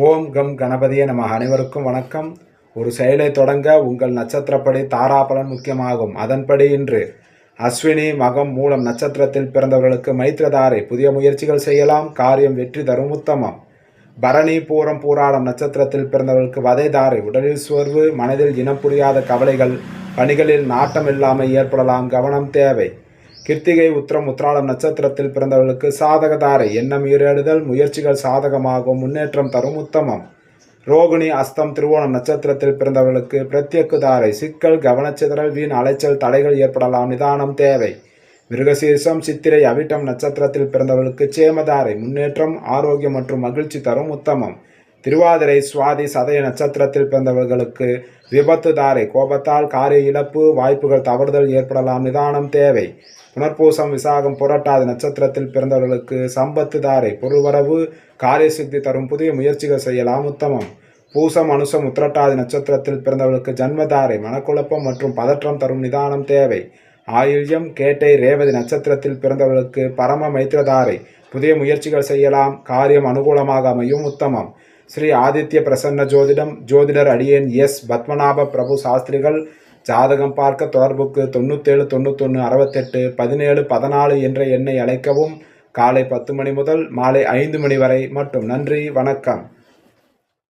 ஓம் come கணபதியே நம. அனைவருக்கும் வணக்கம். ஒரு செயலை தொடங்க உங்கள் நட்சத்திரப்படி தாராபலன் முக்கியமாகும். அதன்படி இன்று அஸ்வினி மகம் மூலம் நட்சத்திரத்தில் பிறந்தவர்களுக்கு மைத்திரதாரை புதிய முயற்சிகள் செய்யலாம், காரியம் வெற்றி தரும் உத்தமம். பரணி பூரம் பூராடம் நட்சத்திரத்தில் பிறந்தவர்களுக்கு வதைதாரை உடலில் சோர்வு, மனதில் இனம் புரியாத கவலைகள், பணிகளில் நாட்டம் இல்லாமல் ஏற்படலாம், கவனம் தேவை. கிருத்திகை உத்திரம் உத்திராடம் நட்சத்திரத்தில் பிறந்தவர்களுக்கு சாதகதாரை எண்ணம் ஈரேடுதல், முயற்சிகள் சாதகமாகும், முன்னேற்றம் தரும் உத்தமம். ரோகிணி அஸ்தம் திருவோணம் நட்சத்திரத்தில் பிறந்தவர்களுக்கு பிரத்யக்குதாரை சிக்கல், கவனச்சிதறல், வீண் அலைச்சல், தடைகள் ஏற்படலாம், நிதானம் தேவை. மிருகசீர்ஷம் சித்திரை அவிட்டம் நட்சத்திரத்தில் பிறந்தவர்களுக்கு சேமதாரை முன்னேற்றம், ஆரோக்கியம் மற்றும் மகிழ்ச்சி தரும் உத்தமம். திருவாதிரை சுவாதி சதய நட்சத்திரத்தில் பிறந்தவர்களுக்கு விபத்து தாரை கோபத்தால் காரிய இழப்பு, வாய்ப்புகள் தவறுதல் ஏற்படலாம், நிதானம் தேவை. புனர்பூசம் விசாகம் புரட்டாதி நட்சத்திரத்தில் பிறந்தவர்களுக்கு சம்பத்து தாரை பொருள்வரவு, காரிய சித்தி தரும் புதிய முயற்சிகள் செய்யலாம், உத்தமம். பூசம் அனுசம் உத்திரட்டாதி நட்சத்திரத்தில் பிறந்தவர்களுக்கு ஜன்மதாரை மனக்குழப்பம் மற்றும் பதற்றம் தரும், நிதானம் தேவை. ஆயுள்யம் கேட்டை ரேவதி நட்சத்திரத்தில் பிறந்தவர்களுக்கு பரம மைத்திரதாரை புதிய முயற்சிகள் செய்யலாம், காரியம் அனுகூலமாக அமையும், உத்தமம். ஸ்ரீ ஆதித்ய பிரசன்ன ஜோதிடம் ஜோதிடர் அடியேன் எஸ் பத்மநாப பிரபு சாஸ்திரிகள். ஜாதகம் பார்க்க தொடர்புக்கு 97 91 68 17 14 என்ற எண்ணை அழைக்கவும். காலை 10 மணி முதல் மாலை 5 மணி வரை மட்டும். நன்றி, வணக்கம்.